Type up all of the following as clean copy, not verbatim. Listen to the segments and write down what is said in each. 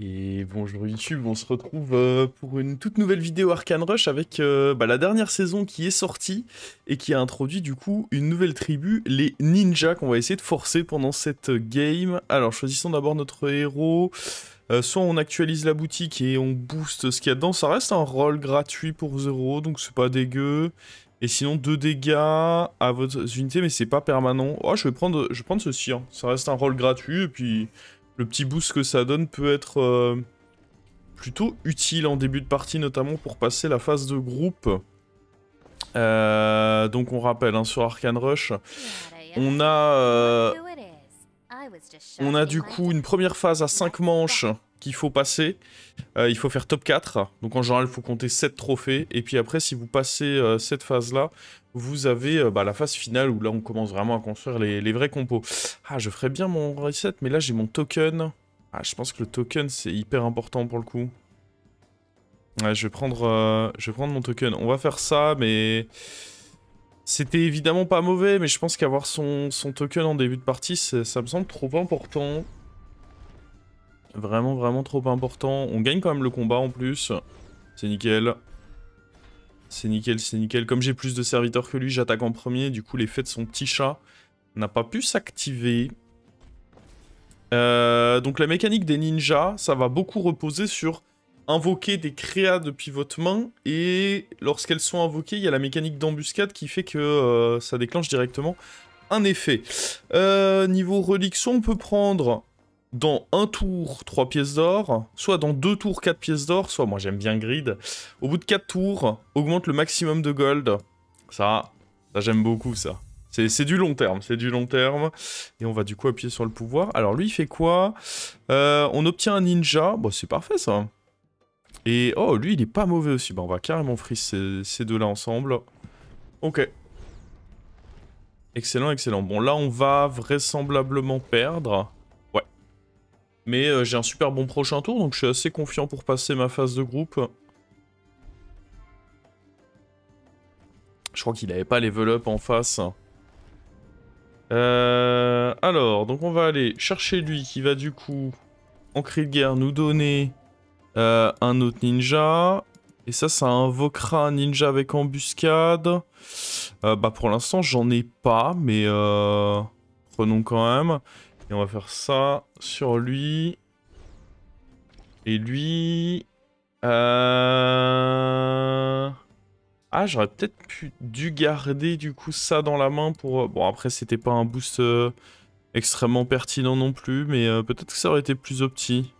Et bonjour YouTube, on se retrouve pour une toute nouvelle vidéo Arcane Rush avec la dernière saison qui est sortie et qui a introduit du coup une nouvelle tribu, les ninjas, qu'on va essayer de forcer pendant cette game. Alors choisissons d'abord notre héros, soit on actualise la boutique et on booste ce qu'il y a dedans, ça reste un rôle gratuit pour 0, donc c'est pas dégueu. Et sinon 2 dégâts à votre unité, mais c'est pas permanent. Oh, je vais prendre ceci, hein. Ça reste un rôle gratuit et puis... Le petit boost que ça donne peut être plutôt utile en début de partie, notamment pour passer la phase de groupe. Donc on rappelle, hein, sur Arcane Rush, on a, on a du coup une première phase à 5 manches qu'il faut passer. Il faut faire top 4, donc en général il faut compter 7 trophées. Et puis après, si vous passez cette phase-là, vous avez la phase finale où là on commence vraiment à construire les vrais compos. Ah, je ferais bien mon reset, mais là j'ai mon token. Ah, je pense que le token c'est hyper important pour le coup. Ouais, je vais prendre mon token. On va faire ça, mais... C'était évidemment pas mauvais, mais je pense qu'avoir son token en début de partie, ça me semble trop important. Vraiment, vraiment trop important. On gagne quand même le combat en plus. C'est nickel. C'est nickel, c'est nickel. Comme j'ai plus de serviteurs que lui, j'attaque en premier. Du coup, l'effet de son petit chat n'a pas pu s'activer. Donc la mécanique des ninjas, ça va beaucoup reposer sur invoquer des créas depuis votre main. Et lorsqu'elles sont invoquées, il y a la mécanique d'embuscade qui fait que ça déclenche directement un effet. Niveau reliction, on peut prendre... dans un tour 3 pièces d'or, soit dans 2 tours 4 pièces d'or, soit moi j'aime bien grid. Au bout de 4 tours, augmente le maximum de gold. Ça j'aime beaucoup ça. C'est du long terme, c'est du long terme. Et on va du coup appuyer sur le pouvoir. Alors lui il fait quoi? On obtient un ninja, bon c'est parfait ça. Et oh lui il est pas mauvais aussi, on va carrément freeze ces deux là ensemble. Ok. Excellent, excellent. Bon là on va vraisemblablement perdre. Mais j'ai un super bon prochain tour, donc je suis assez confiant pour passer ma phase de groupe. Je crois qu'il avait pas level up en face. Alors, donc on va aller chercher lui qui va du coup, en cri de guerre, nous donner un autre ninja. Et ça invoquera un ninja avec embuscade. Pour l'instant j'en ai pas, mais prenons quand même. Et on va faire ça sur lui. Et lui... Ah, j'aurais peut-être dû garder du coup ça dans la main pour... Bon, après, c'était pas un boost extrêmement pertinent non plus, mais peut-être que ça aurait été plus opti.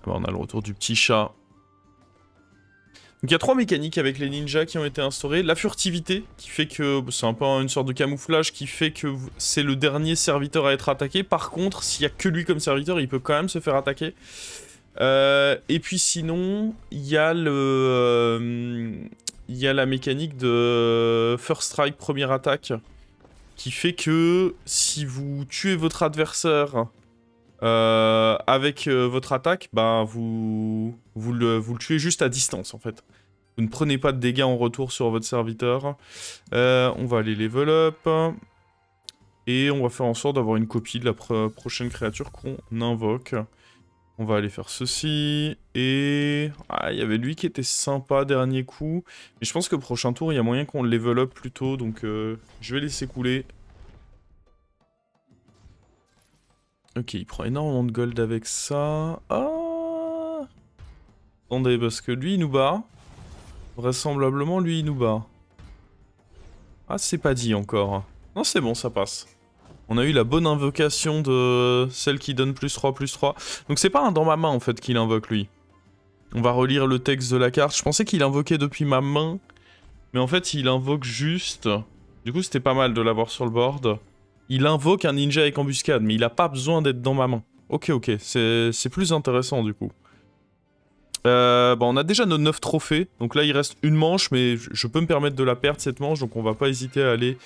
On a le retour du petit chat. Donc il y a 3 mécaniques avec les ninjas qui ont été instaurées. La furtivité, qui fait que... C'est un peu une sorte de camouflage, qui fait que c'est le dernier serviteur à être attaqué. Par contre, s'il y a que lui comme serviteur, il peut quand même se faire attaquer. Et puis sinon, il y a la mécanique de First Strike, première attaque, qui fait que si vous tuez votre adversaire avec votre attaque, vous le tuez juste à distance en fait. Vous ne prenez pas de dégâts en retour sur votre serviteur. On va aller level up. Et on va faire en sorte d'avoir une copie de la prochaine créature qu'on invoque. On va aller faire ceci, et... Ah, il y avait lui qui était sympa dernier coup. Mais je pense que prochain tour, il y a moyen qu'on le level up plus tôt, donc je vais laisser couler. Ok, il prend énormément de gold avec ça. Ah! Attendez, parce que lui, il nous bat. Vraisemblablement, lui, il nous bat. Ah, c'est pas dit encore. Non, c'est bon, ça passe. On a eu la bonne invocation de celle qui donne +3/+3. Donc c'est pas un dans ma main en fait qu'il invoque lui. On va relire le texte de la carte. Je pensais qu'il invoquait depuis ma main. Mais en fait il invoque juste... Du coup c'était pas mal de l'avoir sur le board. Il invoque un ninja avec embuscade, mais il a pas besoin d'être dans ma main. Ok, c'est plus intéressant du coup. On a déjà nos 9 trophées. Donc là il reste une manche, mais je peux me permettre de la perdre cette manche. Donc on va pas hésiter à aller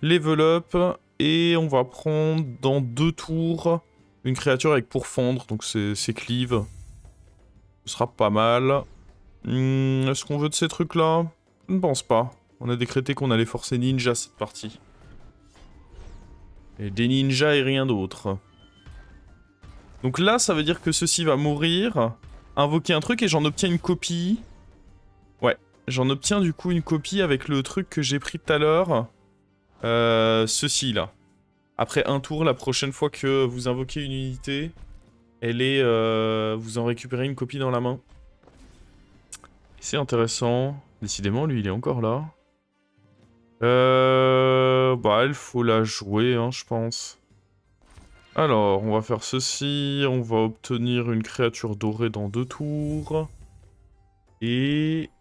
level up. Et on va prendre dans 2 tours une créature avec pourfendre, donc c'est cleave. Ce sera pas mal. Est-ce qu'on veut de ces trucs-là? Je ne pense pas. On a décrété qu'on allait forcer ninja cette partie. Et des ninjas et rien d'autre. Donc là, ça veut dire que ceci va mourir, invoquer un truc et j'en obtiens une copie. Ouais, j'en obtiens du coup une copie avec le truc que j'ai pris tout à l'heure. Ceci là. Après un tour, la prochaine fois que vous invoquez une unité, elle est, vous en récupérez une copie dans la main. C'est intéressant. Décidément, lui, il est encore là. Bah, il faut la jouer, hein, je pense. Alors, on va faire ceci. On va obtenir une créature dorée dans 2 tours. Et...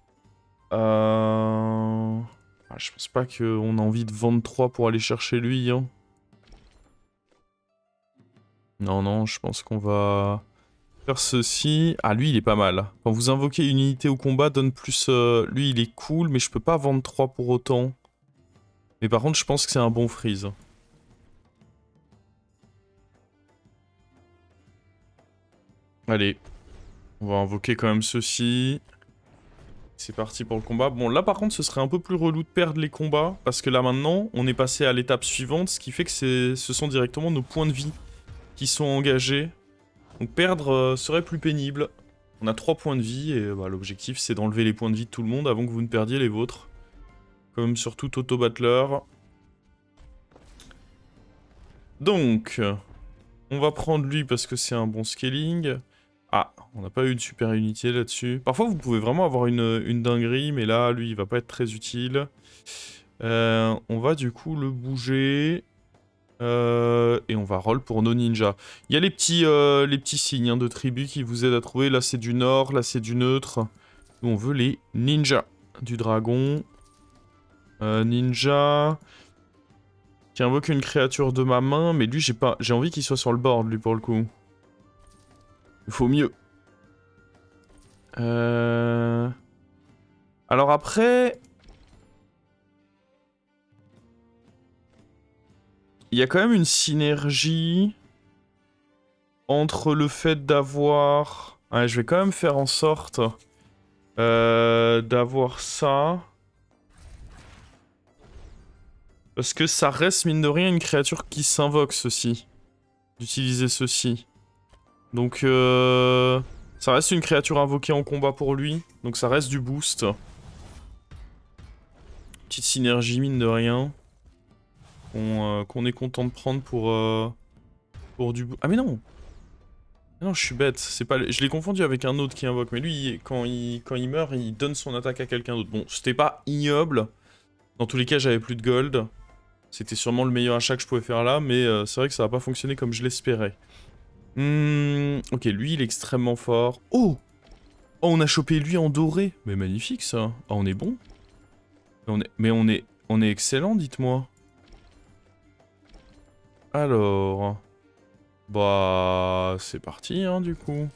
Ah, je pense pas qu'on a envie de vendre 3 pour aller chercher lui, hein. Non, non, je pense qu'on va faire ceci. Ah, lui, il est pas mal. Quand vous invoquez une unité au combat, donne plus... Lui, il est cool, mais je peux pas vendre 3 pour autant. Mais par contre, je pense que c'est un bon freeze. Allez. On va invoquer quand même ceci. C'est parti pour le combat. Bon, là, par contre, ce serait un peu plus relou de perdre les combats. Parce que là, maintenant, on est passé à l'étape suivante. Ce qui fait que ce sont directement nos points de vie qui sont engagés. Donc perdre serait plus pénible. On a 3 points de vie et bah, l'objectif c'est d'enlever les points de vie de tout le monde avant que vous ne perdiez les vôtres. Comme sur tout auto-battler. Donc, on va prendre lui parce que c'est un bon scaling. Ah, on n'a pas eu de super unité là-dessus. Parfois vous pouvez vraiment avoir une dinguerie, mais là lui il va pas être très utile. On va du coup le bouger. Et on va roll pour nos ninjas. Il y a les petits signes hein, de tribu qui vous aident à trouver. Là c'est du nord, là c'est du neutre. Nous on veut les ninjas. Du dragon. Ninja. Qui invoque une créature de ma main. Mais lui j'ai envie qu'il soit sur le board lui pour le coup. Il faut mieux. Alors après... Il y a quand même une synergie entre le fait d'avoir... Ouais, je vais quand même faire en sorte d'avoir ça. Parce que ça reste, mine de rien, une créature qui s'invoque, ceci. D'utiliser ceci. Donc, ça reste une créature invoquée en combat pour lui. Donc ça reste du boost. Petite synergie, mine de rien. Qu'on est content de prendre pour du... Ah mais non! Non, je suis bête, c'est pas... Je l'ai confondu avec un autre qui invoque, mais lui, quand il meurt, il donne son attaque à quelqu'un d'autre. Bon, c'était pas ignoble. Dans tous les cas, j'avais plus de gold. C'était sûrement le meilleur achat que je pouvais faire là, mais c'est vrai que ça va pas fonctionner comme je l'espérais. Ok, lui, il est extrêmement fort. Oh! Oh, on a chopé lui en doré. Mais magnifique, ça. Ah, on est bon. Mais on est excellent, dites-moi. Alors... Bah... C'est parti, hein, du coup.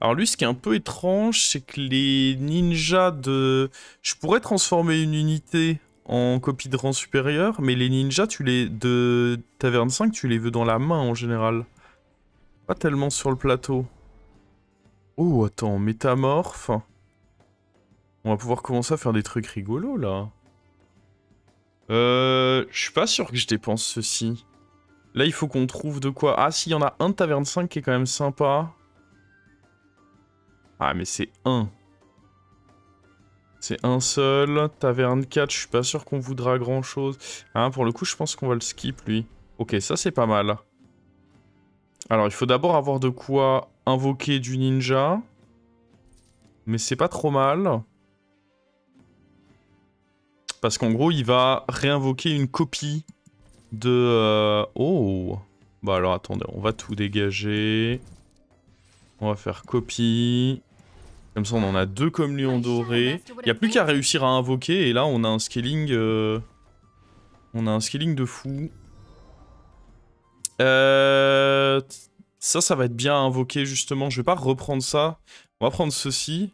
Alors lui, ce qui est un peu étrange, c'est que les ninjas de... Je pourrais transformer une unité en copie de rang supérieur, mais les ninjas, de Taverne 5, tu les veux dans la main, en général. Pas tellement sur le plateau. Oh, attends, métamorphe. On va pouvoir commencer à faire des trucs rigolos, là. Je suis pas sûr que je dépense ceci. Là, il faut qu'on trouve de quoi... Ah, si, il y en a un de Taverne 5 qui est quand même sympa. Ah, mais c'est un. C'est un seul. Taverne 4, je suis pas sûr qu'on voudra grand-chose. Hein, pour le coup, je pense qu'on va le skip, lui. Ok, ça, c'est pas mal. Alors, il faut d'abord avoir de quoi invoquer du ninja. Mais c'est pas trop mal. Parce qu'en gros, il va réinvoquer une copie de... Oh! Bah alors, attendez, on va tout dégager. On va faire copie. Comme ça, on en a 2 comme lui en doré. Il n'y a plus qu'à réussir à invoquer, et là, on a un scaling... On a un scaling de fou. Ça va être bien à invoquer, justement. Je vais pas reprendre ça. On va prendre ceci.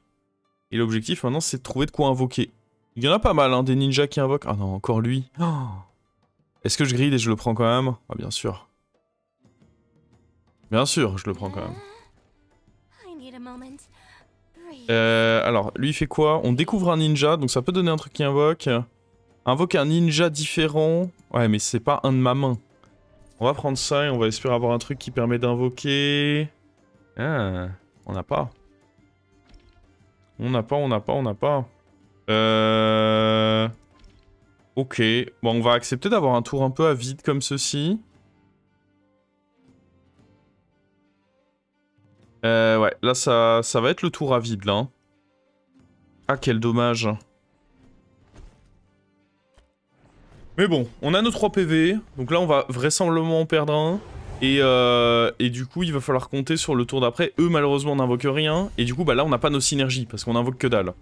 Et l'objectif, maintenant, c'est de trouver de quoi invoquer. Il y en a pas mal, hein, des ninjas qui invoquent. Ah non, encore lui. Oh. Est-ce que je grille et je le prends quand même? Ah, bien sûr. Bien sûr, je le prends quand même. Alors, lui, il fait quoi? On découvre un ninja, donc ça peut donner un truc qui invoque. Invoque un ninja différent. Ouais, mais c'est pas un de ma main. On va prendre ça et on va espérer avoir un truc qui permet d'invoquer... Ah, on n'a pas. On n'a pas. Ok. Bon, on va accepter d'avoir un tour un peu à vide comme ceci. Ouais, là, ça va être le tour à vide, là. Hein. Ah, quel dommage. Mais bon, on a nos 3 PV. Donc là, on va vraisemblablement en perdre un. Et du coup, il va falloir compter sur le tour d'après. Eux, malheureusement, n'invoquent rien. Et du coup, bah là, on n'a pas nos synergies, parce qu'on invoque que dalle.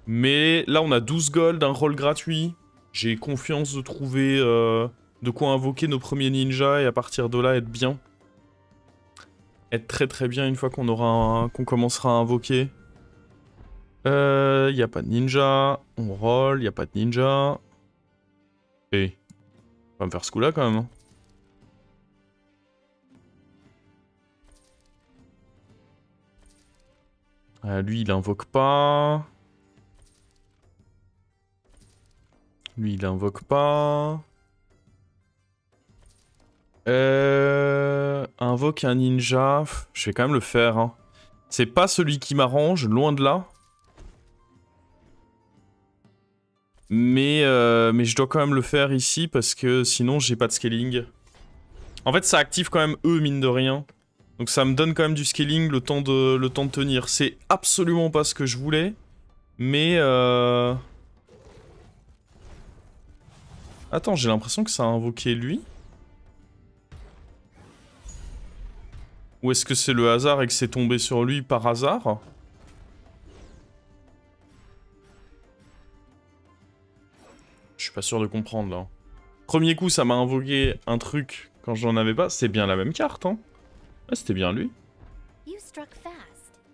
Mais là, on a 12 gold, un rôle gratuit. J'ai confiance de trouver de quoi invoquer nos premiers ninjas et à partir de là, être bien. Être très très bien une fois qu'on aura qu'on commencera à invoquer. Y a pas de ninja. On roll, y a pas de ninja. Et on va me faire ce coup-là quand même. Lui, il invoque pas. Lui, il invoque pas. Invoque un ninja. Je vais quand même le faire. Hein. C'est pas celui qui m'arrange, loin de là. Mais je dois quand même le faire ici parce que sinon j'ai pas de scaling. En fait, ça active quand même eux, mine de rien. Donc ça me donne quand même du scaling, le temps de tenir. C'est absolument pas ce que je voulais. Mais Attends, j'ai l'impression que ça a invoqué lui. Ou est-ce que c'est le hasard et que c'est tombé sur lui par hasard? Je suis pas sûr de comprendre là. Premier coup, ça m'a invoqué un truc quand j'en avais pas. C'est bien la même carte, hein. Ouais, c'était bien lui.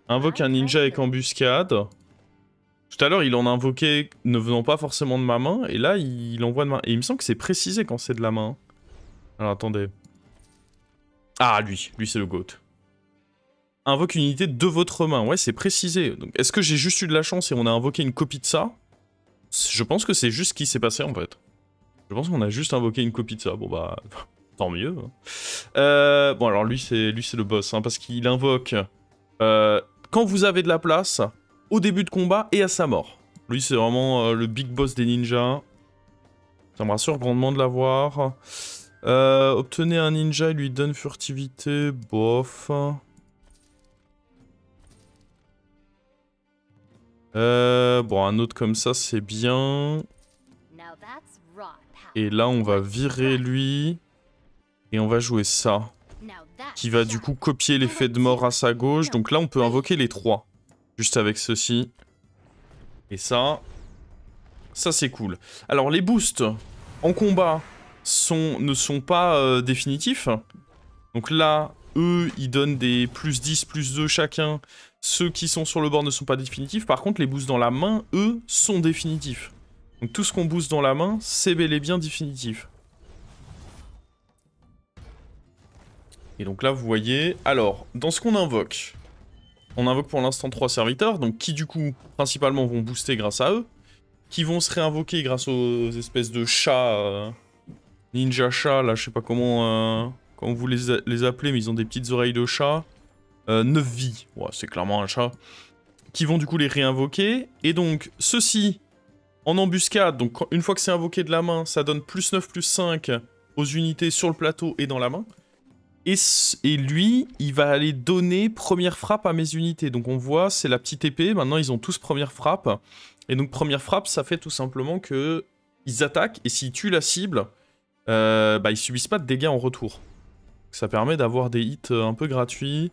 Invoque un ninja avec embuscade. Tout à l'heure, il en a invoqué ne venant pas forcément de ma main. Et là, il envoie de main. Et il me semble que c'est précisé quand c'est de la main. Alors, attendez. Ah, lui c'est le GOAT. Invoque une unité de votre main. Ouais, c'est précisé. Est-ce que j'ai juste eu de la chance et on a invoqué une copie de ça? Je pense que c'est juste ce qui s'est passé, en fait. Je pense qu'on a juste invoqué une copie de ça. Bon, bah... tant mieux. Bon, alors lui, c'est le boss, hein, parce qu'il invoque... quand vous avez de la place, au début de combat et à sa mort. Lui, c'est vraiment le big boss des ninjas. Ça me rassure grandement de l'avoir. Obtenez un ninja, il lui donne furtivité, bof. Bon, un autre comme ça, c'est bien. Et là, on va virer lui. Et on va jouer ça. Qui va du coup copier l'effet de mort à sa gauche. Donc là, on peut invoquer les 3. Juste avec ceci. Et ça... ça, c'est cool. Alors, les boosts en combat ne sont pas définitifs. Donc là, eux, ils donnent des plus 10, plus 2 chacun. Ceux qui sont sur le bord ne sont pas définitifs. Par contre, les boosts dans la main, eux, sont définitifs. Donc tout ce qu'on booste dans la main, c'est bel et bien définitif. Et donc là, vous voyez... alors, dans ce qu'on invoque, on invoque pour l'instant 3 serviteurs, donc qui du coup, principalement, vont booster grâce à eux, qui vont se réinvoquer grâce aux espèces de chats, ninja chats, là, je sais pas comment vous les appelez, mais ils ont des petites oreilles de chat. 9 vies, ouais, c'est clairement un chat. Qui vont du coup les réinvoquer, et donc, ceci... en embuscade, donc une fois que c'est invoqué de la main, ça donne plus 9, plus 5 aux unités sur le plateau et dans la main. Et lui, il va aller donner première frappe à mes unités. Donc on voit, c'est la petite épée, maintenant ils ont tous première frappe. Et donc première frappe, ça fait tout simplement que ils attaquent, et s'ils tuent la cible, bah ils subissent pas de dégâts en retour. Ça permet d'avoir des hits un peu gratuits.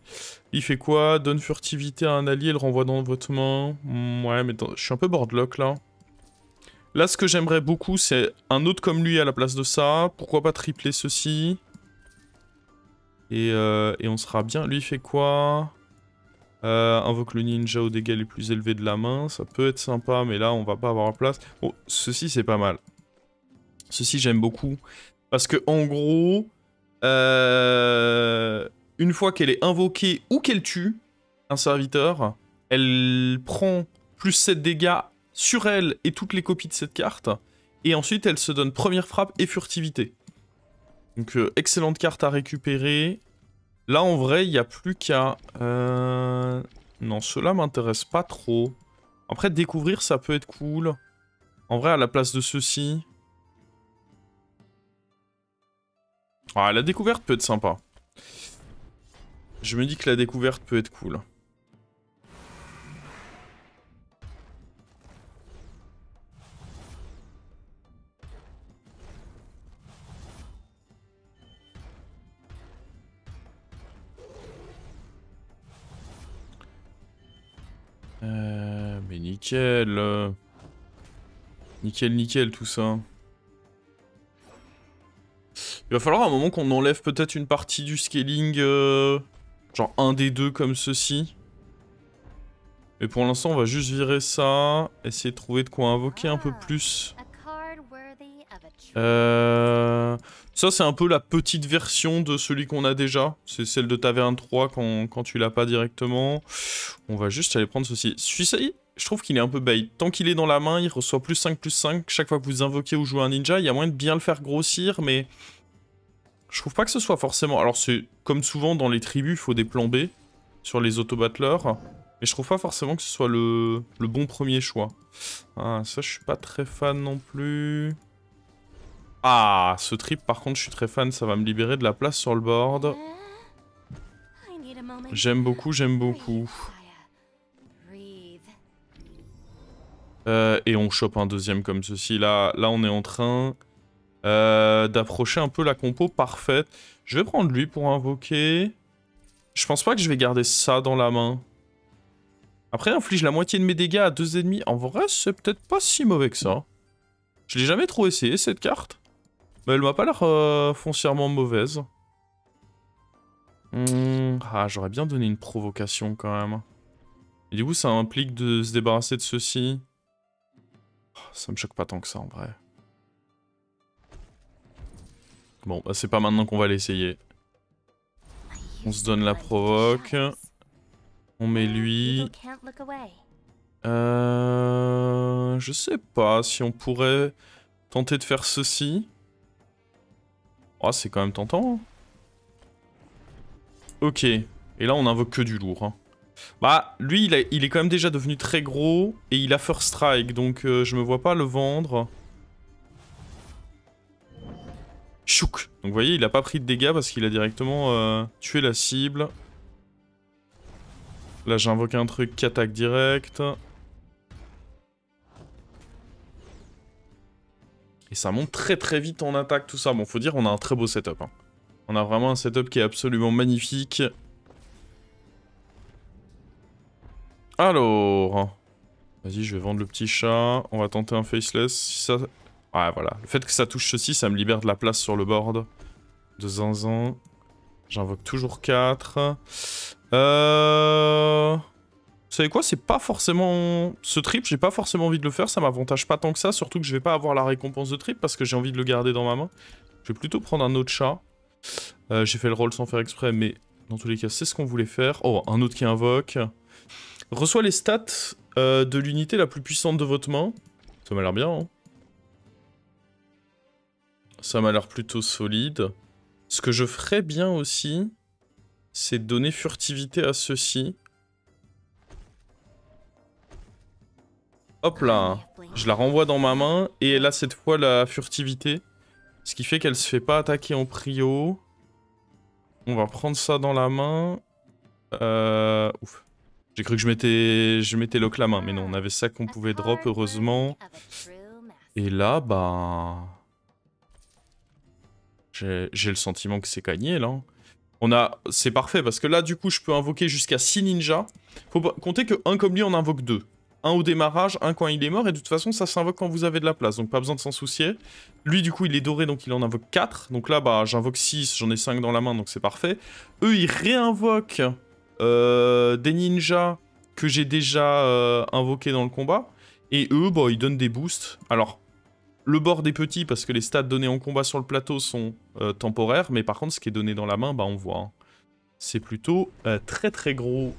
Il fait quoi? Donne furtivité à un allié, le renvoie dans votre main. Ouais, mais je suis un peu boardlock là. Là, ce que j'aimerais beaucoup, c'est un autre comme lui à la place de ça. Pourquoi pas tripler ceci? Et on sera bien. Lui, il fait quoi? Invoque le ninja aux dégâts les plus élevés de la main. Ça peut être sympa, mais là, on va pas avoir la place. Bon, ceci, c'est pas mal. Ceci, j'aime beaucoup. Parce que, en gros, une fois qu'elle est invoquée ou qu'elle tue un serviteur, elle prend plus 7 dégâts sur elle et toutes les copies de cette carte, et ensuite elle se donne première frappe et furtivité. Donc excellente carte à récupérer. Là en vrai il n'y a plus qu'à... Non, ceux-là m'intéressent pas trop. Après découvrir ça peut être cool. En vrai à la place de ceux-ci... Ah, la découverte peut être sympa. Je me dis que la découverte peut être cool. Mais nickel. Nickel, nickel tout ça. Il va falloir à un moment qu'on enlève peut-être une partie du scaling, genre un des deux comme ceci. Mais pour l'instant, on va juste virer ça, essayer de trouver de quoi invoquer un peu plus. Ça, c'est un peu la petite version de celui qu'on a déjà. C'est celle de Taverne 3 quand tu l'as pas directement. On va juste aller prendre ceci. Celui-ci, je trouve qu'il est un peu bait. Tant qu'il est dans la main, il reçoit +5/+5. Chaque fois que vous invoquez ou jouez un ninja, il y a moyen de bien le faire grossir, mais... Je trouve pas que ce soit forcément... Alors c'est comme souvent dans les tribus, il faut des plans B sur les auto-battleurs. Mais je trouve pas forcément que ce soit le bon premier choix. Ah, ça je suis pas très fan non plus. Ah, ce trip par contre je suis très fan, ça va me libérer de la place sur le board. J'aime beaucoup, j'aime beaucoup. Et on chope un deuxième comme ceci. Là on est en train... d'approcher un peu la compo parfaite. Je vais prendre lui pour invoquer. Je pense pas que je vais garder ça dans la main. Après, inflige la moitié de mes dégâts à 2 ennemis. En vrai, c'est peut-être pas si mauvais que ça. Je l'ai jamais trop essayé, cette carte. Mais elle m'a pas l'air foncièrement mauvaise. Ah, j'aurais bien donné une provocation quand même. Et du coup, ça implique de se débarrasser de ceci. Oh, ça me choque pas tant que ça, en vrai. Bon, bah c'est pas maintenant qu'on va l'essayer. On se donne la provoque. On met lui. Je sais pas si on pourrait tenter de faire ceci. Oh, c'est quand même tentant. Hein. Ok. Et là, on invoque que du lourd. Hein. Bah, lui, il est quand même déjà devenu très gros. Et il a First Strike, donc je me vois pas le vendre. Chouk. Donc vous voyez, il a pas pris de dégâts parce qu'il a directement tué la cible. Là, j'invoque un truc qui attaque direct. Et ça monte très très vite en attaque, tout ça. Bon, faut dire, on a un très beau setup. Hein. On a vraiment un setup qui est absolument magnifique. Alors... Vas-y, je vais vendre le petit chat. On va tenter un faceless. Si ça... Ouais, voilà. Le fait que ça touche ceci, ça me libère de la place sur le board. De zinzin. J'invoque toujours 4. Vous savez quoi, c'est pas forcément... Ce trip, j'ai pas forcément envie de le faire, ça m'avantage pas tant que ça, surtout que je vais pas avoir la récompense de trip parce que j'ai envie de le garder dans ma main. Je vais plutôt prendre un autre chat. J'ai fait le roll sans faire exprès, mais dans tous les cas, c'est ce qu'on voulait faire. Oh, un autre qui invoque. Reçoit les stats de l'unité la plus puissante de votre main. Ça m'a l'air bien, hein. Ça m'a l'air plutôt solide. Ce que je ferais bien aussi, c'est de donner furtivité à ceux-ci. Hop là, je la renvoie dans ma main et elle a cette fois la furtivité. Ce qui fait qu'elle se fait pas attaquer en prio. On va prendre ça dans la main. Ouf. J'ai cru que je mettais lock la main, mais non, on avait ça qu'on pouvait drop, heureusement. Et là, bah... J'ai le sentiment que c'est gagné, là. C'est parfait, parce que là, du coup, je peux invoquer jusqu'à 6 ninjas. Faut compter que un comme lui, on invoque 2. Un au démarrage, un quand il est mort, et de toute façon, ça s'invoque quand vous avez de la place, donc pas besoin de s'en soucier. Lui, du coup, il est doré, donc il en invoque 4. Donc là, bah, j'invoque 6, j'en ai 5 dans la main, donc c'est parfait. Eux, ils réinvoquent des ninjas que j'ai déjà invoqués dans le combat. Et eux, bah, ils donnent des boosts. Alors, le board est petit, parce que les stats donnés en combat sur le plateau sont temporaires, mais par contre, ce qui est donné dans la main, bah, on voit. Hein. C'est plutôt très très gros.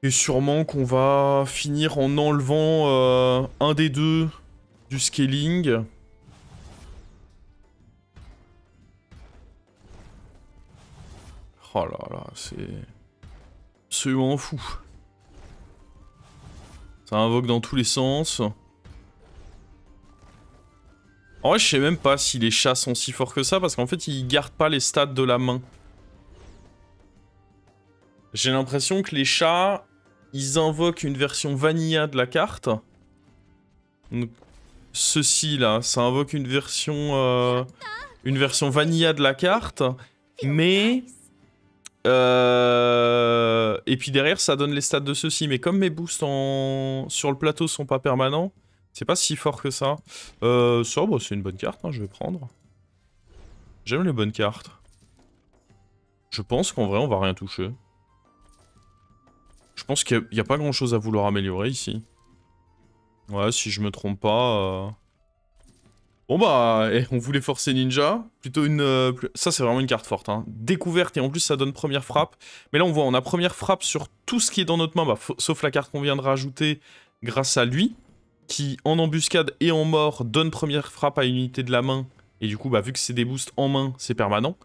Et sûrement qu'on va finir en enlevant un des deux du scaling. Oh là là, c'est... absolument fou. Ça invoque dans tous les sens. En vrai, je sais même pas si les chats sont si forts que ça, parce qu'en fait, ils gardent pas les stats de la main. J'ai l'impression que les chats, ils invoquent une version vanilla de la carte. Donc, ceci là, ça invoque une version vanilla de la carte, mais... Et puis derrière, ça donne les stats de ceci. Mais comme mes boosts sur le plateau sont pas permanents, c'est pas si fort que ça. Ça, bah, c'est une bonne carte, hein, je vais prendre. J'aime les bonnes cartes. Je pense qu'en vrai, on va rien toucher. Je pense qu'il n'y a pas grand chose à vouloir améliorer ici. Ouais, si je me trompe pas... Bon bah, on voulait forcer Ninja. Plutôt une... Ça, c'est vraiment une carte forte. Hein. Découverte, et en plus, ça donne première frappe. Mais là, on voit, on a première frappe sur tout ce qui est dans notre main, bah, sauf la carte qu'on vient de rajouter grâce à lui, qui, en embuscade et en mort, donne première frappe à une unité de la main. Et du coup, bah, vu que c'est des boosts en main, c'est permanent.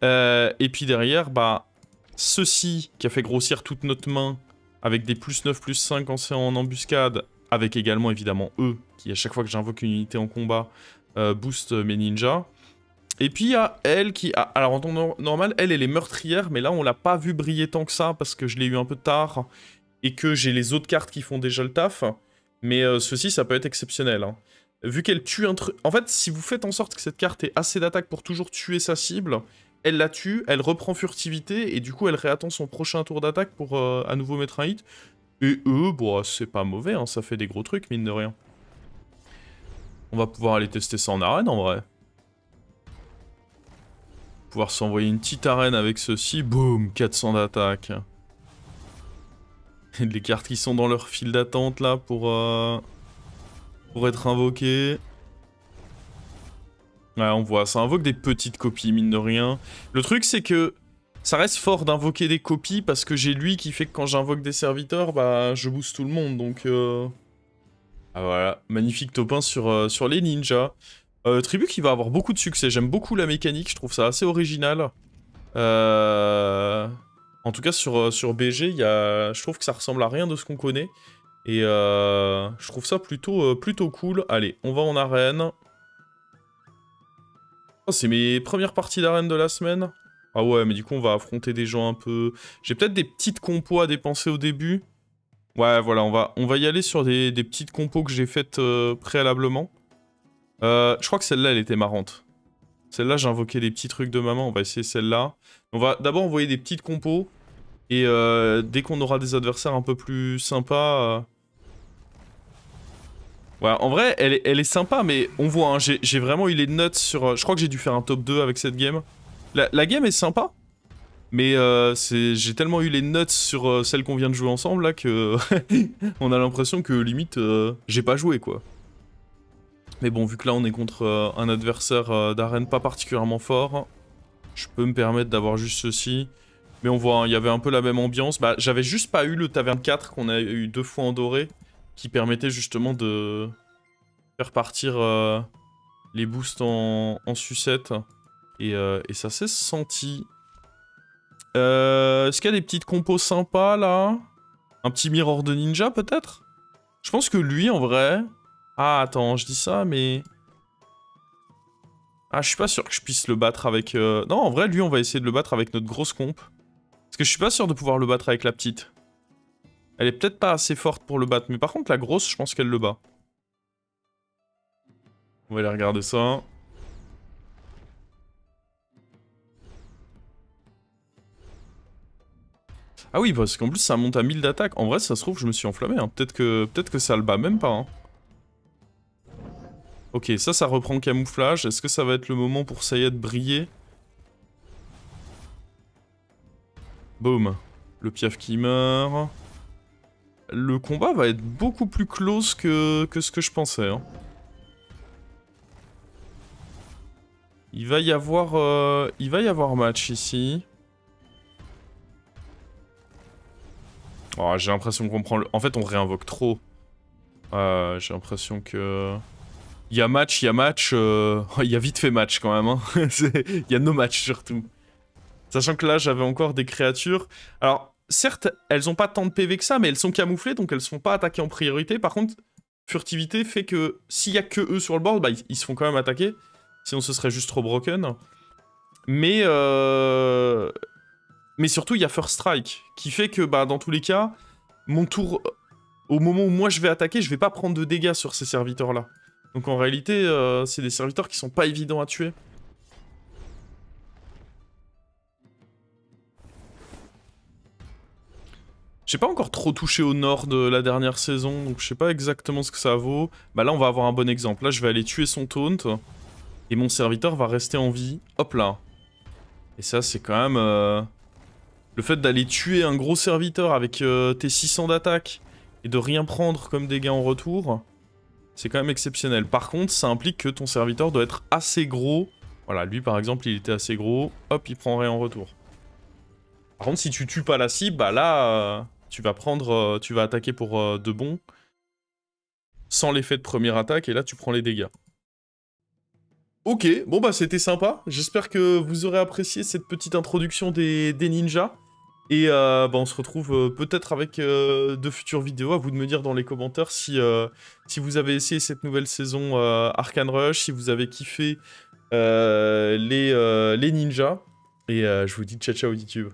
Et puis derrière, bah, ceci qui a fait grossir toute notre main avec des plus 9, plus 5 quand c'est en embuscade, avec également évidemment eux, qui à chaque fois que j'invoque une unité en combat, boost mes ninjas. Et puis il y a elle qui... alors en temps normal, elle est meurtrière, mais là on l'a pas vu briller tant que ça, parce que je l'ai eu un peu tard, et que j'ai les autres cartes qui font déjà le taf. Mais ceci, ça peut être exceptionnel. Hein. Vu qu'elle tue un truc... En fait, si vous faites en sorte que cette carte ait assez d'attaque pour toujours tuer sa cible... Elle la tue, elle reprend furtivité, et du coup elle réattend son prochain tour d'attaque pour à nouveau mettre un hit. Et eux, bon, c'est pas mauvais, hein, ça fait des gros trucs, mine de rien. On va pouvoir aller tester ça en arène, en vrai. Pouvoir s'envoyer une petite arène avec ceci, boum, 400 d'attaque. Les cartes qui sont dans leur file d'attente, là, pour être invoquées. Ouais, on voit, ça invoque des petites copies, mine de rien. Le truc, c'est que ça reste fort d'invoquer des copies, parce que j'ai lui qui fait que quand j'invoque des serviteurs, bah, je booste tout le monde, donc... Ah voilà, magnifique top 1 sur les ninjas. Tribu qui va avoir beaucoup de succès, j'aime beaucoup la mécanique, je trouve ça assez original. En tout cas, sur BG, je trouve que ça ressemble à rien de ce qu'on connaît. Et je trouve ça plutôt cool. Allez, on va en arène. Oh, c'est mes premières parties d'arène de la semaine. Ah ouais, mais du coup, on va affronter des gens un peu... J'ai peut-être des petites compos à dépenser au début. Ouais, voilà, on va y aller sur des petites compos que j'ai faites préalablement. Je crois que celle-là, elle était marrante. Celle-là, j'ai invoqué des petits trucs de maman. On va essayer celle-là. On va d'abord envoyer des petites compos. Et dès qu'on aura des adversaires un peu plus sympas... Ouais, en vrai, elle est sympa, mais on voit, hein, j'ai vraiment eu les notes sur... je crois que j'ai dû faire un top 2 avec cette game. La game est sympa, mais j'ai tellement eu les notes sur celle qu'on vient de jouer ensemble, là, que... on a l'impression que, limite, j'ai pas joué, quoi. Mais bon, vu que là, on est contre un adversaire d'arène pas particulièrement fort, je peux me permettre d'avoir juste ceci. Mais on voit, hein, il y avait un peu la même ambiance. Bah, j'avais juste pas eu le Taverne 4 qu'on a eu 2 fois en doré, qui permettait justement de faire partir les boosts en sucette. Et ça s'est senti. Est-ce qu'il y a des petites compos sympas, là? Un petit Mirror de Ninja, peut-être? Je pense que lui, en vrai... Ah, attends, je dis ça, mais... Ah, je suis pas sûr que je puisse le battre avec... Non, en vrai, lui, on va essayer de le battre avec notre grosse comp. Parce que je suis pas sûr de pouvoir le battre avec la petite. Elle est peut-être pas assez forte pour le battre, mais par contre, la grosse, je pense qu'elle le bat. On va aller regarder ça. Ah oui, parce qu'en plus, ça monte à 1000 d'attaque. En vrai, ça se trouve, je me suis enflammé. Hein. Peut-être que ça le bat même pas. Hein. Ok, ça reprend camouflage. Est-ce que ça va être le moment pour Sayed briller? Boum. Le piaf qui meurt. Le combat va être beaucoup plus close que ce que je pensais. Hein. Il va y avoir match ici. Oh, j'ai l'impression qu'on prend le... En fait, on réinvoque trop. J'ai l'impression que... Il y a match, il y a match... Il y a vite fait match quand même. Hein. Il y a nos matchs surtout. Sachant que là, j'avais encore des créatures. Alors, certes, elles ont pas tant de PV que ça, mais elles sont camouflées, donc elles se font pas attaquer en priorité. Par contre, furtivité fait que s'il y a que eux sur le board, bah, ils se font quand même attaquer. Sinon, ce serait juste trop broken. Mais surtout, il y a First Strike, qui fait que, bah, dans tous les cas, mon tour, au moment où moi je vais attaquer, je vais pas prendre de dégâts sur ces serviteurs-là. Donc en réalité, c'est des serviteurs qui sont pas évidents à tuer. J'ai pas encore trop touché au nord de la dernière saison, donc je sais pas exactement ce que ça vaut. Bah là, on va avoir un bon exemple. Là, je vais aller tuer son taunt, et mon serviteur va rester en vie. Hop là. Et ça, c'est quand même... Le fait d'aller tuer un gros serviteur avec tes 600 d'attaque, et de rien prendre comme dégâts en retour, c'est quand même exceptionnel. Par contre, ça implique que ton serviteur doit être assez gros. Voilà, lui par exemple, il était assez gros. Hop, il prend rien en retour. Par contre, si tu tues pas la cible, bah là... tu vas attaquer pour de bon, sans l'effet de première attaque, et là tu prends les dégâts. Ok, bon bah c'était sympa, j'espère que vous aurez apprécié cette petite introduction des ninjas, et bah on se retrouve peut-être avec de futures vidéos, à vous de me dire dans les commentaires si vous avez essayé cette nouvelle saison Arcane Rush, si vous avez kiffé les ninjas, et je vous dis ciao ciao YouTube.